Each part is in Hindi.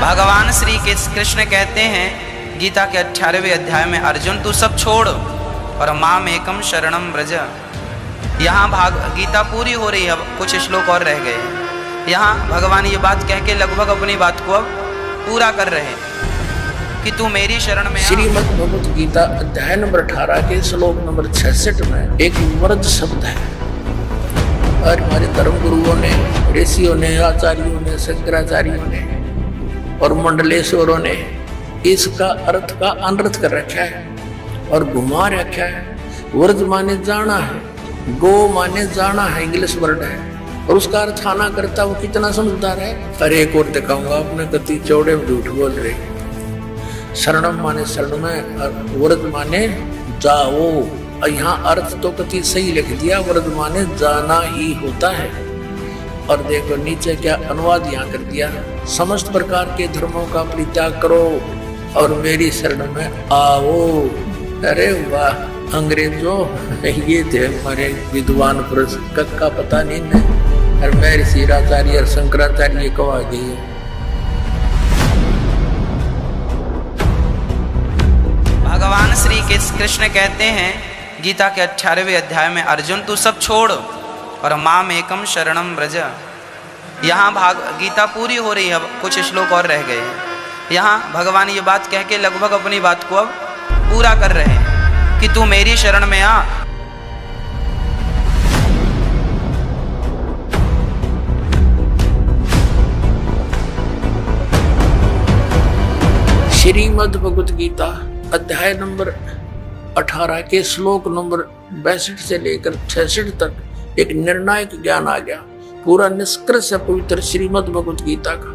भगवान श्री कृष्ण कहते हैं गीता के 18वें अध्याय में, अर्जुन तू सब छोड़ और माम एकम शरणम व्रज। यहाँ गीता पूरी हो रही है, अब कुछ श्लोक और रह गए। यहाँ भगवान ये बात कह के लगभग अपनी बात को अब पूरा कर रहे हैं कि तू मेरी शरण में। श्रीमद् भगवत गीता अध्याय नंबर 18 के श्लोक नंबर 66 में एक व्रज शब्द है। और हमारे धर्म गुरुओं ने, ऋषियों ने, आचार्यों ने, शंकराचार्यों ने और मंडलेश्वरों ने इसका अर्थ का अनर्थ कर रखा है और घुमा रखा है। व्रज माने जाना है, गो माने जाना है, इंग्लिश वर्ड है, और उसका अर्थ आना करता वो कितना समझदार है। अरे एक और दिखाऊंगा, आपने कति चौड़े में झूठ बोल रहे। शरणम माने शरण में, व्रज माने जाओ। और यहाँ अर्थ तो कति सही लिख दिया, व्रज माने जाना ही होता है। और देखो नीचे क्या अनुवाद यहाँ कर दिया, समस्त प्रकार के धर्मों का परित्याग करो और मेरी शरण में आओ। अरे वाह, अंग्रेजों ये थे हमारे विद्वान पुरुष, का पता नहीं है। और मैं ऋषि आचार्य और शंकराचार्य को आ गई है। भगवान श्री कृष्ण कहते हैं गीता के 18वें अध्याय में, अर्जुन तू सब छोड़ और माम एकम शरणम व्रज। यहाँ गीता पूरी हो रही है, अब कुछ श्लोक और रह गए। यहाँ भगवान ये बात कह के लगभग अपनी बात को अब पूरा कर रहे हैं कि तू मेरी शरण में आ। श्रीमद् भगवत गीता अध्याय नंबर 18 के श्लोक नंबर 62 से लेकर 66 तक एक निर्णायक ज्ञान आ गया। पूरा निष्कर्ष है पवित्र श्रीमद् भगवत गीता का।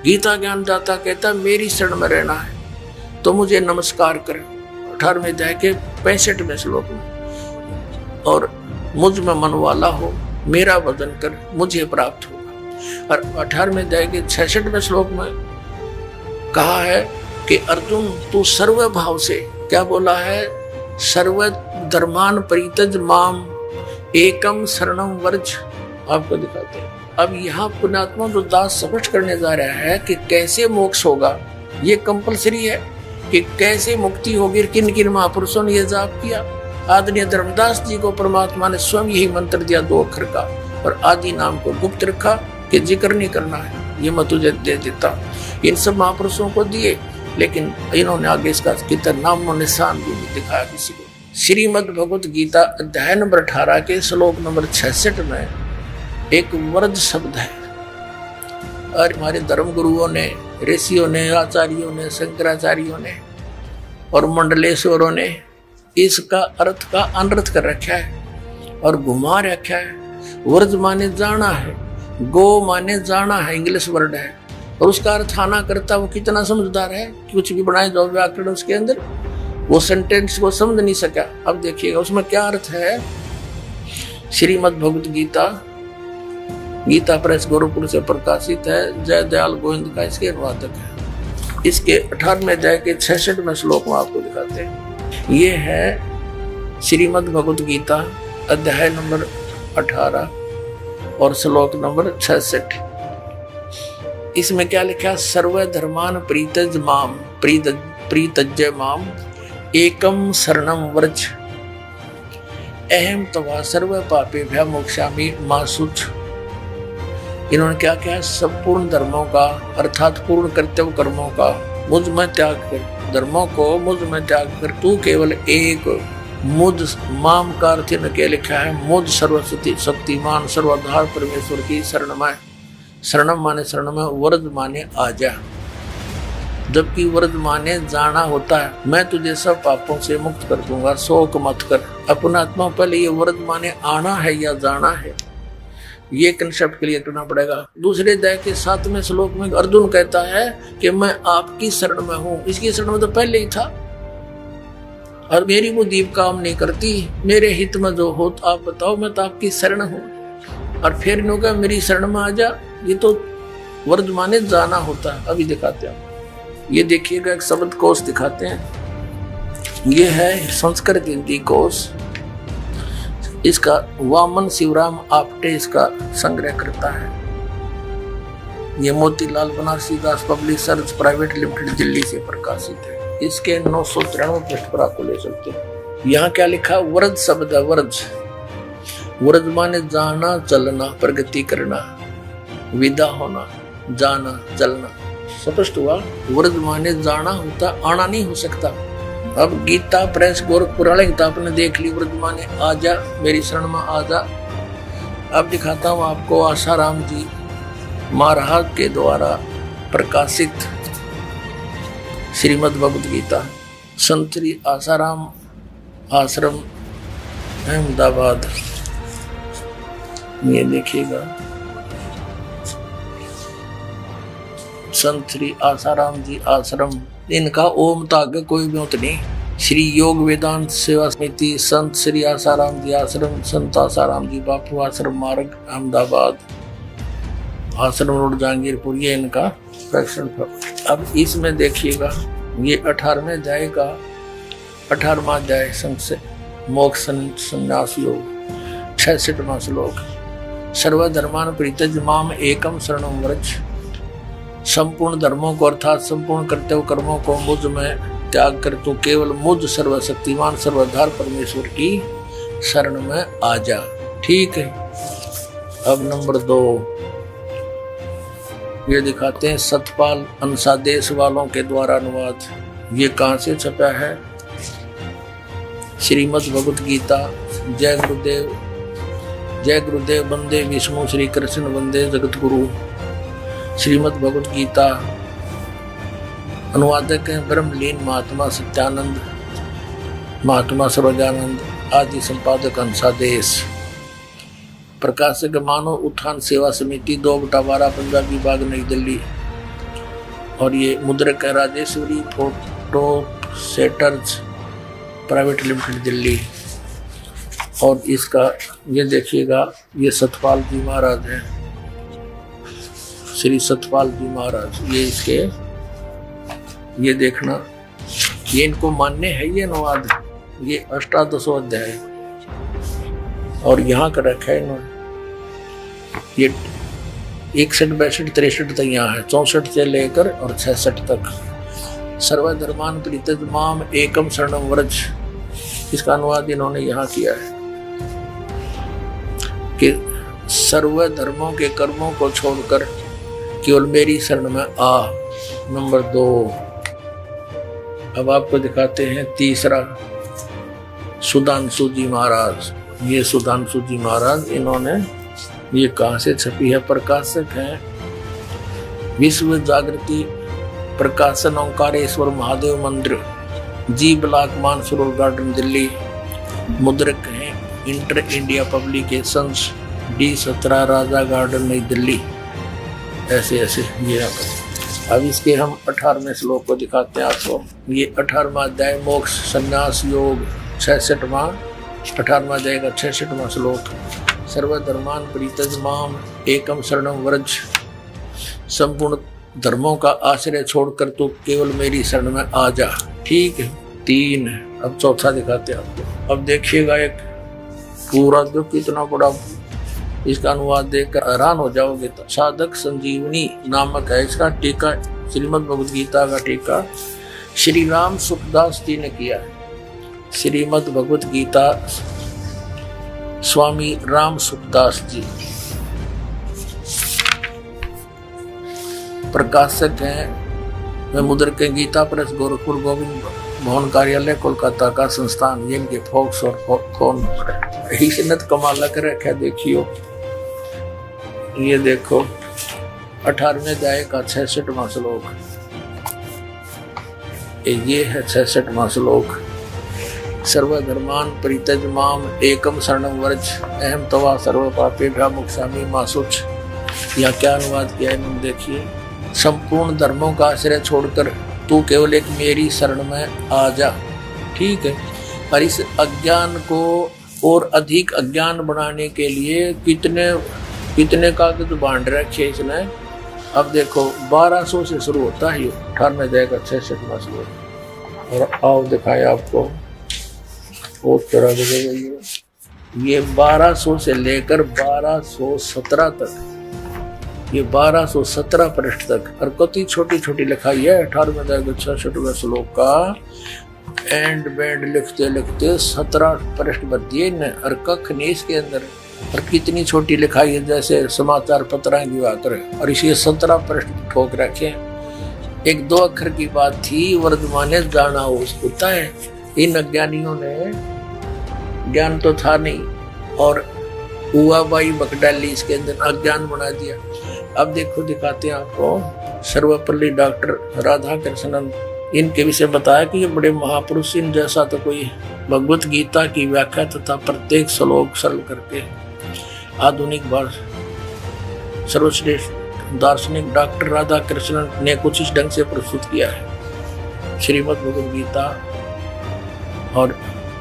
गीता ज्ञान दाता कहता मेरी शरण में रहना है तो मुझे नमस्कार करें, 18वें अध्याय के 65वें श्लोक में, और मुझ में मन वाला हो मेरा वदन कर मुझे प्राप्त होगा। और 18वें अध्याय के 66वें श्लोक में कहा है कि अर्जुन तू सर्व भाव से, क्या बोला है, सर्व धर्मान परित्यज माम एकम शरणम वर्ज। आपको दिखाते हैं। अब यहाँ पुण्यात्मा जो दास स्पष्ट करने जा रहा है कि कैसे मोक्ष होगा, ये कंपलसरी है कि कैसे मुक्ति होगी। किन किन महापुरुषों ने यह जाप किया। आदरणीय धर्मदास जी को परमात्मा ने स्वयं यही मंत्र दिया 2 अक्षर का, और आदि नाम को गुप्त रखा कि जिक्र नहीं करना है, ये मैं तुझे दे देता। इन सब महापुरुषों को दिए, लेकिन इन्होंने आगे इसका कितना नाम और निशान भी नहीं दिखाया किसी को। श्रीमद् भगवत गीता अध्याय नंबर 18 के श्लोक नंबर 66 में एक व्रज शब्द है। और हमारे धर्म गुरुओं ने, ऋषियों ने, आचार्यों ने, शंकराचार्यों ने और मंडलेश्वरों ने इसका अर्थ का अनर्थ कर रखा है और घुमा रखा है। व्रज माने जाना है, गो माने जाना है, इंग्लिश वर्ड है, और उसका अर्थ आना करता वो कितना समझदार है। कुछ भी बनाए जाओ व्याकरण उसके अंदर, वो सेंटेंस को समझ नहीं सका। अब देखिएगा उसमें क्या अर्थ है। श्रीमद् भगवत गीता, गीता प्रेस गोरखपुर से प्रकाशित है, जय दयाल गोविंद का इसके अनुवादक है। इसके 18वें अध्याय के 66वें श्लोक में आपको दिखाते हैं। ये है श्रीमद् भगवत गीता अध्याय नंबर 18 और श्लोक नंबर 66। इसमें क्या लिखा, सर्व धर्मान प्रीतज माम प्रीतज्य माम एकम शरणम व्रज अहम तवा सर्व पापेभ्यः मोक्षामि मा शुच। इन्होंने क्या किया, संपूर्ण धर्मों का अर्थात पूर्ण कर्तव्य कर्मों का मुझ में त्याग कर, धर्मों को मुझ में त्याग कर तू केवल एक मुझ, माम का अर्थ क्या लिखा है, मुझ सर्वशक्ति शक्तिमान सर्वाधार परमेश्वर की शरण में। शरणम माने शरण में, व्रज माने आजा, जबकि व्रज माने जाना होता है। मैं तुझे सब पापों से मुक्त कर दूंगा, शोक मत कर। अपना आत्मा पहले ये व्रज माने आना है या जाना है, ये कंसेप्ट क्लियर करना पड़ेगा। दूसरे अध्याय के 7वें श्लोक में अर्जुन कहता है कि मैं आपकी शरण में हूँ। इसकी शरण में तो पहले ही था, और मेरी वो दीप काम नहीं करती, मेरे हित में जो हो आप बताओ, मैं तो आपकी शरण हूँ। और फिर इन्होंने कहा मेरी शरण में आ जा, ये तो व्रज माने जाना होता है। अभी दिखाते हैं, ये देखिएगा एक शब्द कोश दिखाते हैं। ये है संस्कृत हिंदी कोश, इसका वामन शिवराम आपटे इसका संग्रह करता है। ये मोतीलाल बनारसी दास पब्लिशर्स प्राइवेट लिमिटेड दिल्ली से प्रकाशित है। इसके 993 पृष्ठ पर आपको ले सकते हैं। यहाँ क्या लिखा? व्रज शब्द है, व्रज। व्रज माने जाना, चलना, प्रगति करना, विदा होना, जाना, चलना। स्पष्ट हुआ? व्रज माने जाना होता, आना नहीं हो सकता। अब गीता प्रेस गोरखपुर वाले गीता आपने देख ली, व्रज माने आजा, मेरी शरण में आजा। अब दिखाता हूँ आपको आसाराम जी महाराज के द्वारा प्रकाशित श्रीमद् भगवद गीता, संत श्री आसाराम आश्रम अहमदाबाद। ये देखिएगा, संत श्री आसाराम जी आश्रम, इनका ओम तागे कोई ब्योत नहीं। श्री योग वेदांत सेवा समिति, संत श्री आसाराम जी आश्रम, संत आसाराम जी बापू आश्रम मार्ग अहमदाबाद, आश्रम रोड जहांगीरपुर, ये इनका प्रक्षण। अब इसमें देखिएगा, ये 18वें अध्याय का 18वां अध्याय संक्षेप मोक्ष संन्यास योग, 66वां श्लोक। सर्वधर्मान परित्यज माम एकम शरणं व्रज। संपूर्ण धर्मों को अर्थात संपूर्ण कर्तव्य कर्मों को मुझ में त्याग कर तू केवल मुझ सर्वशक्तिमान सर्वधार परमेश्वर की शरण में आ जा। ठीक है। अब नंबर 2 ये दिखाते हैं सतपाल अंशादेश वालों के द्वारा अनुवाद। ये कहाँ से छपा है? श्रीमद् भगवद गीता। जय गुरुदेव, जय गुरुदेव, वंदे विष्णु श्री कृष्ण वंदे जगत गुरु। श्रीमद् भगवद गीता, अनुवादक हैं ब्रह्मलीन महात्मा सत्यानंद, महात्मा सरोजानंद आदि, संपादक अंशादेश, प्रकाशक मानव उत्थान सेवा समिति 2/12 पंजाबी बाग नई दिल्ली। और ये मुद्रक है Rajeshwari photo setters private limited Delhi. और इसका ये देखिएगा, ये सतपाल जी महाराज हैं, श्री सतपाल जी महाराज। ये इसके ये देखना, ये इनको मान्य है ये अनुवाद। ये 18वां अध्याय और यहाँ का रखा है इन्होंने। ये 61, 62, 63 तक यहाँ है, 64 से लेकर और 66 तक। सर्वधर्मान परित्यज माम एकम शरणं व्रज, इसका अनुवाद इन्होंने यहाँ किया है कि सर्व धर्मों के कर्मों को छोड़कर केवल मेरी शरण में आ। नंबर 2 अब आपको दिखाते हैं तीसरा, सुधांशु जी महाराज। ये सुधांशु जी महाराज, इन्होंने ये कहाँ से छपी है? प्रकाशक हैं विश्व जागृति प्रकाशन ओंकारेश्वर महादेव मंदिर, जी ब्लॉक मानसरोवर गार्डन दिल्ली। मुद्रक हैं इंटर इंडिया पब्लिकेशंस, D17 राजा गार्डन नई दिल्ली। ऐसे ऐसे ये अब इसके हम 18वें श्लोक को दिखाते हैं आपको। ये 18वां अध्याय मोक्ष संन्यास योग, 66वां 18वां अध्याय का 66वां श्लोक। सर्वधर्मान परित्यज माम एकम शरणं व्रज। संपूर्ण धर्मों का आश्रय छोड़कर तो केवल मेरी शरण में आ जा। ठीक है। 3 अब चौथा दिखाते हैं आपको। अब देखिएगा, एक पूरा जो कितना बड़ा, इसका अनुवाद देखकर हैरान हो जाओगे। तो साधक संजीवनी नामक है इसका टीका, श्रीमद् भगवद गीता का टीका श्री राम सुखदास जी ने किया है। श्रीमद् भगवद गीता स्वामी राम सुखदास जी प्रकाशक हैं। वे मुद्रक के गीता प्रेस गोरखपुर गोविंद भवन कार्यालय कोलकाता का संस्थान। ये इनके फोक्स और फोन ही सिन्नत कमाल कर रखा। देखियो, ये देखो 18वें अध्याय का 66वां श्लोक। ये है 66वां श्लोक। सर्वधर्मान परित्यज माम एकम शरणं व्रज अहम तवा सर्व पापेभ्यः मोक्षामि मा शुच। यहाँ क्या अनुवाद किया है इन्होंने, देखिए। संपूर्ण धर्मों का आश्रय छोड़कर तू केवल एक मेरी शरण में आ जा। ठीक है। और इस अज्ञान को और अधिक अज्ञान बनाने के लिए कितने कागज बांध रखे इसने। अब देखो 1200 से शुरू होता है, 18वें अध्याय का 66वां श्लोक। और आओ दिखाए आपको और तरह ये 1200 से लेकर 1217 तक ये 1217 पृष्ठ तक, और कति छोटी छोटी लिखाई है। 18वें अध्याय के 66वें श्लोक का एंड बैंड लिखते लिखते 17 पृष्ठ भर दिए न, और कख नहीं इसके अंदर। और कितनी छोटी लिखाई है, जैसे समाचार पत्र की बात है, और इसे 17 पृष्ठ ठोक रखे। एक दो अक्षर की बात थी, वर्धमाने जाना होता है। इन अज्ञानियों ने, ज्ञान तो था नहीं, और हुआबाई बकडाली इसके अंदर अज्ञान बना दिया। अब देखो दिखाते हैं आपको। सर्वपल्ली डॉक्टर राधा कृष्णन, इनके विषय बताया कि ये बड़े महापुरुष, इन जैसा तो कोई भगवत गीता की व्याख्या तथा प्रत्येक श्लोक सरल करके आधुनिक भाषा सर्वश्रेष्ठ दार्शनिक डॉक्टर राधा कृष्णन ने कुछ इस ढंग से प्रस्तुत किया है। श्रीमद् भगवद गीता और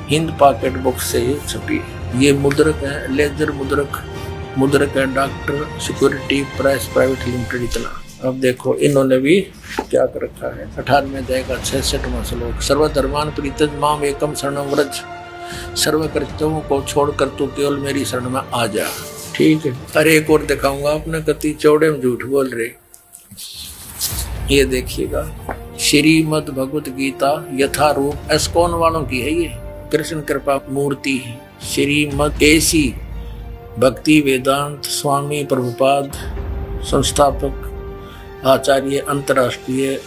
हिंद पॉकेट बुक से ये छपी। ये मुद्रक है, लेजर मुद्रक है, doctor security press private limited. इतना अब देखो इन्होंने भी क्या कर रखा है। 18वें अध्याय का 66वां श्लोक, सर्वधर्मान परित्यज माम एकम शरणम व्रज, सर्व कर्तव्यों को छोड़कर तू केवल मेरी शरण में आ जा। ठीक है, अरे एक और दिखाऊंगा, आपने कति चौड़े में झूठ बोल रहे। ये देखिएगा, श्रीमद् भगवत गीता यथारूप एस्कॉन वालों की है, ये कृष्ण कृपा मूर्ति है। श्रीमद् एसी भक्ति वेदांत स्वामी प्रभुपाद संस्थापक आचार्य अंतर्राष्ट्रीय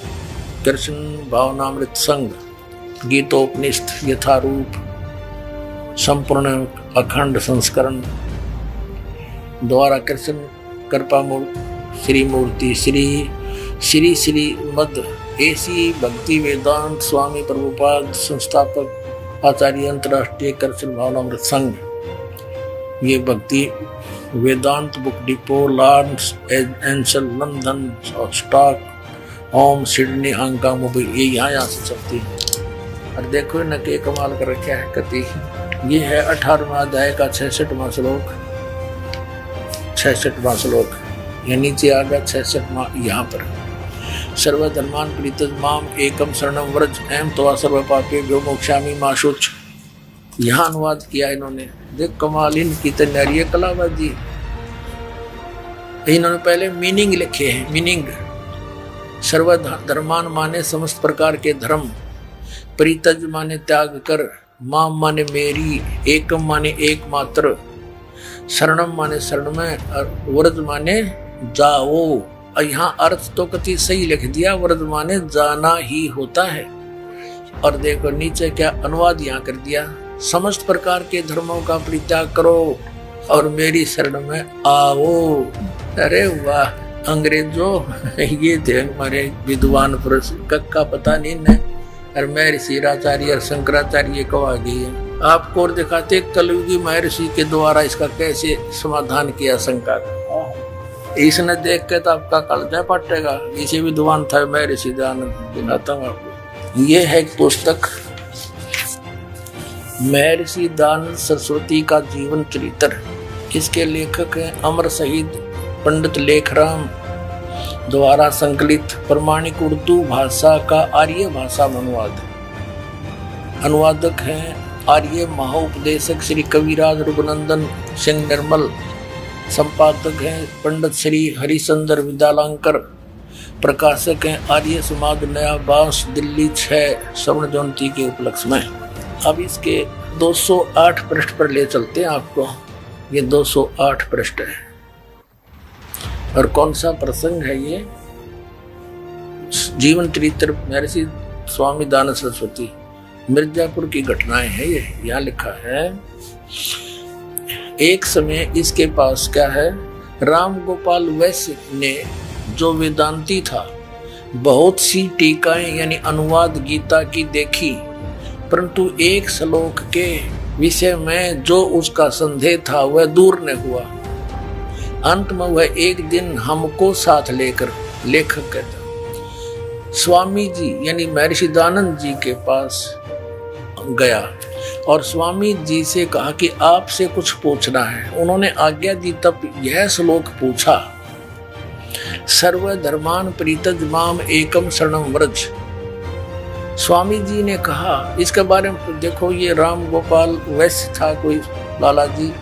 कृष्ण भावनामृत संघ गीतोपनिषद यथारूप संपूर्ण अखंड संस्करण द्वारा कृष्ण कृपा श्री मूर्ति श्री मद एसी भक्ति वेदांत स्वामी प्रभुपाद संस्थापक आचार्य अंतर्राष्ट्रीय कृष्ण भावनामृत संघ। ये Bhaktivedanta book depot Los Angeles London Stockholm Sydney Hong Kong Mumbai, ये यहाँ से चलती है। और देखो न के कमाल कर रखा है कति। ये है 18वां अध्याय का 66वां श्लोक, 66वां श्लोक, ये नीचे आ गया 66वां यहाँ पर। सर्वधर्मान परित्यज माम एकम शरणम व्रज एम त्वा सर्व पापेभ्यो मोक्षामि मा शुच। यहाँ अनुवाद किया इन्होंने। देख कमाल इनकी तैयारी है कलाबाजी। इन्होंने पहले मीनिंग लिखे हैं। मीनिंग सर्वधर्मान माने समस्त प्रकार के धर्म, परित्यज माने त्याग कर, माम माने मेरी, एकम माने एकमात्र, शरणम माने शरण में, और व्रज माने जाओ। और यहाँ अर्थ तो कति सही लिख दिया, व्रज माने जाना ही होता है। और देखो नीचे क्या अनुवाद यहाँ कर दिया, समस्त प्रकार के धर्मों का परित्याग करो और मेरी शरण में आओ। अरे वाह, अंग्रेजों ये थे हमारे विद्वान पुरुष, कक्का पता नहीं न, और महर्षि आचार्य और शंकराचार्य को आ गई है। आपको और दिखाते कलयुगी महर्षि के द्वारा इसका कैसे समाधान किया शंका का। इसने देख के तो आपका कलजा पटेगा। इसे विद्वान था महर्षि दयानंद। दिखाता हूँ आपको, ये है एक पुस्तक महर्षि दयानंद सरस्वती का जीवन चरित्र। इसके लेखक हैं अमर शहीद पंडित लेखराम द्वारा संकलित प्रमाणिक उर्दू भाषा का आर्य भाषा में अनुवाद। अनुवादक हैं आर्य महाउपदेशक श्री कविराज रघुनंदन सिंह निर्मल। संपादक हैं पंडित श्री हरिचंद्र विद्यालंकर। प्रकाशक हैं आर्य समाज नया बांस दिल्ली 6 स्वर्ण जयंती के उपलक्ष्य में। अब इसके 208 पृष्ठ पर ले चलते हैं आपको। ये 208 पृष्ठ है। और कौन सा प्रसंग है ये? जीवन चरित्र महर्षि स्वामी दयानंद सरस्वती, मिर्जापुर की घटनाएं हैं ये। यहाँ लिखा है, एक समय इसके पास क्या है, राम गोपाल वैश्य ने जो वेदांती था बहुत सी टीकाएं यानी अनुवाद गीता की देखी, परंतु एक श्लोक के विषय में जो उसका संदेह था वह दूर न हुआ। अंत में वह एक दिन हमको साथ लेकर, लेखक कहता, स्वामी जी यानी महर्षि दयानंद जी के पास गया और स्वामी जी से कहा कि आपसे कुछ पूछना है। उन्होंने आज्ञा दी, तब यह श्लोक पूछा, सर्वधर्मान परित्यज माम एकम शरणम व्रज। स्वामी जी ने कहा, इसके बारे में देखो, ये राम गोपाल वैश्य था कोई लाला जी,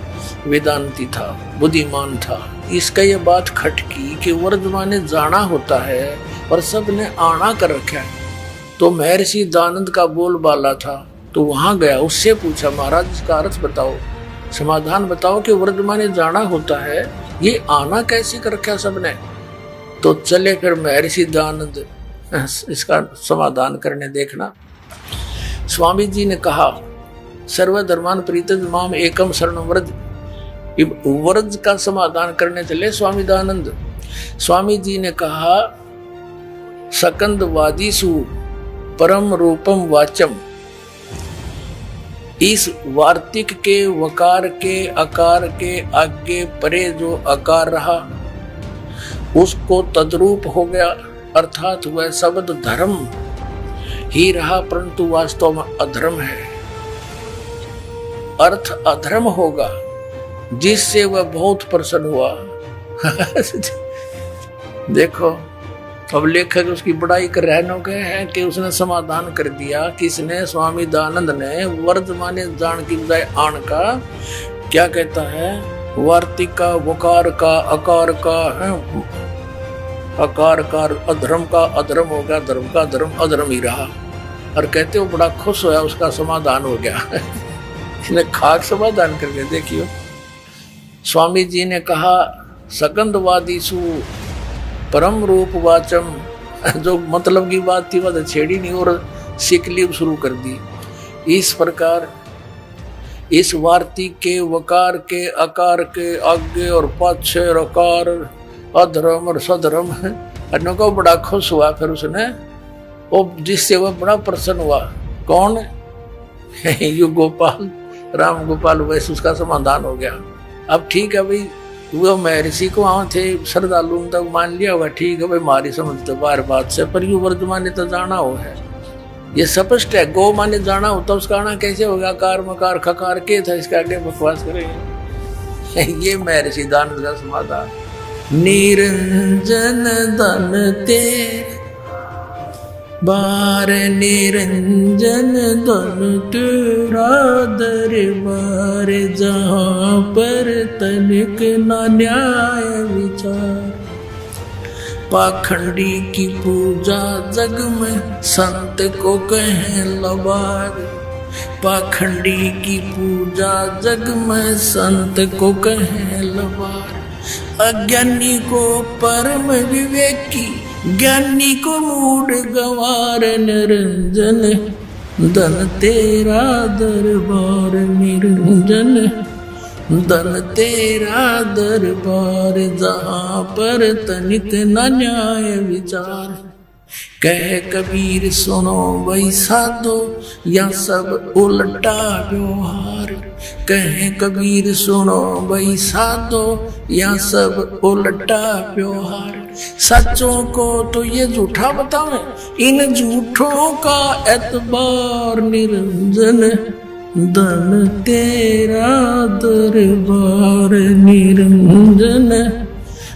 वेदांती था, बुद्धिमान था। इसका ये बात खटकी कि वर्धमान ने जाना होता है और सबने आना कर रखा है। तो महर्षि दानंद का बोलबाला था, तो वहां गया, उससे पूछा महाराज इसका अर्थ बताओ, समाधान बताओ कि वर्धमान ने जाना होता है, ये आना कैसे कर रखा सबने। तो चले फिर महर्षि दानंद इसका समाधान करने। देखना, स्वामी जी ने कहा सर्वधर्मान परित्यज्य माम एकम शरणं व्रज। व्रज का समाधान करने चले स्वामी दानंद। स्वामी जी ने कहा सकंद वादीसु परम रूपम वाचम। इस वार्तिक के वकार के अकार के आगे परे जो अकार रहा उसको तद्रूप हो गया, अर्थात वह शब्द धर्म ही रहा परंतु वास्तव में अधर्म है। अर्थ अधर्म होगा जिससे वह बहुत प्रसन्न हुआ। देखो, अब लेखक उसकी बड़ाई कर रहने गए हैं कि उसने समाधान कर दिया। किसने? स्वामी दानंद ने। वर्धमान जान की बजाय आण का क्या कहता है? वार्तिक का, वकार का, अकार का है, अकार का अधर्म का अधर्म हो गया, धर्म का धर्म अधर्म ही रहा। और कहते हो बड़ा खुश होया, उसका समाधान हो गया। इसने खाक समाधान कर दिया। देखियो, स्वामी जी ने कहा सकंदवादीसु परम रूप वाचम। जो मतलब की बात थी वह छेड़ी नहीं और सिकली शुरू कर दी। इस प्रकार इस वार्तिक के, वकार के, अकार के आगे और पाछे अकार, अधर्म और सधर्म अन्यों को बड़ा खुश हुआ। फिर उसने वो जिससे वह बड़ा प्रसन्न हुआ। कौन? यु गोपाल, राम गोपाल, वैसे उसका समाधान हो गया। अब ठीक है भाई, वो महर्षि को वहां थे श्रद्धालु तक मान लिया होगा, ठीक है भाई, हमारी समझ तो बार बात से, पर यू वर्धमान ने तो जाना हो है, ये स्पष्ट है। गो माने जाना होता, उसका आना कैसे होगा? कार मकार खकार के था, इसका आगे बकवास करेंगे। ये महर्षि दानंद का समाधान। निरंजन धन तेरे बार, निरंजन धन तेरा दरबार, जहाँ पर तनिक न न्याय विचार। पाखंडी की पूजा जग में संत को कहें लबार। पाखंडी की पूजा जग में संत को कहें लबार। अज्ञानी को परम विवेकी, ज्ञानी को मूड गंवार। निरंजन धन तेरा दरबार, निरंजन धन तेरा दरबार, जहाँ पर तनिक न न्याय विचार। कह कबीर सुनो भाई साधो, या सब उल्टा व्यवहार। कह कबीर सुनो भाई साधो, या सब उल्टा व्यवहार। सच्चों को तो ये झूठा बतावे, इन झूठों का एतबार। निरंजन धन तेरा दरबार, निरंजन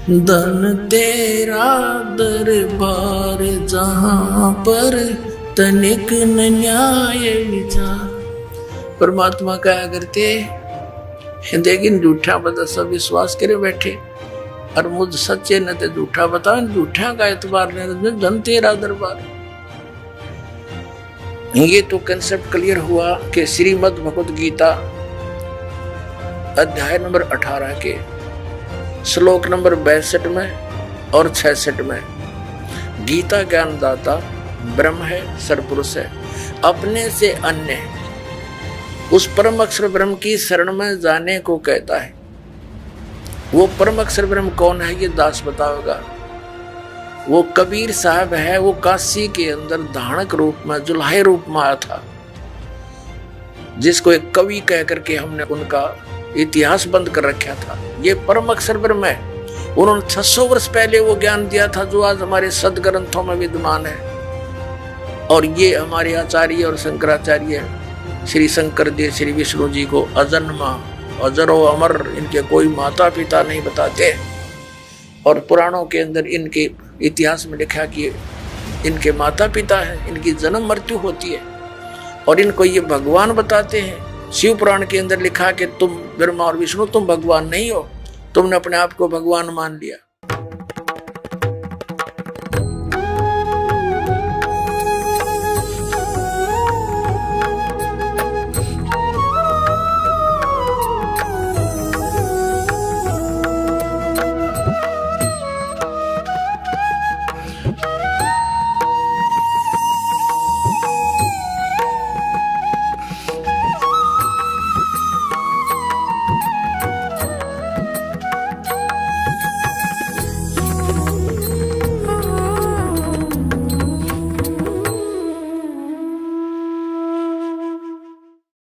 धन तेरा दरबार, जहाँ पर तनिक न न्याय विचार। परमात्मा कहा करते, लेकिन झूठा बता सब विश्वास करे बैठे, और मुझ सच्चे न ते झूठा बता, झूठा का एतबार नहीं, धन तेरा दरबार। ये तो कंसेप्ट क्लियर हुआ कि श्रीमद् भगवद गीता अध्याय नंबर 18 के श्लोक नंबर 62 में और 66 में गीता ज्ञानदाता ब्रह्म है, सरपुरुष है, अपने से अन्य उस परम अक्षर ब्रह्म की शरण में जाने को कहता है। वो परम अक्षर ब्रह्म कौन है ये दास बताओगा। वो कबीर साहब है, वो काशी के अंदर धानक रूप में, जुल्हे रूप में आया था, जिसको एक कवि कह करके हमने उनका इतिहास बंद कर रखा था। ये परम अक्षर ब्रह्म है। उन्होंने 600 वर्ष पहले वो ज्ञान दिया था जो आज हमारे सदग्रंथों में विद्यमान है। और ये हमारे आचार्य और शंकराचार्य श्री शंकर देव श्री विष्णु जी को अजन्मा, अजरो अमर, इनके कोई माता पिता नहीं बताते। और पुराणों के अंदर इनके इतिहास में लिखा कि इनके माता पिता हैं, इनकी जन्म मृत्यु होती है, और इनको ये भगवान बताते हैं। शिव पुराण के अंदर लिखा कि तुम ब्रह्मा और विष्णु तुम भगवान नहीं हो, तुमने अपने आप को भगवान मान लिया।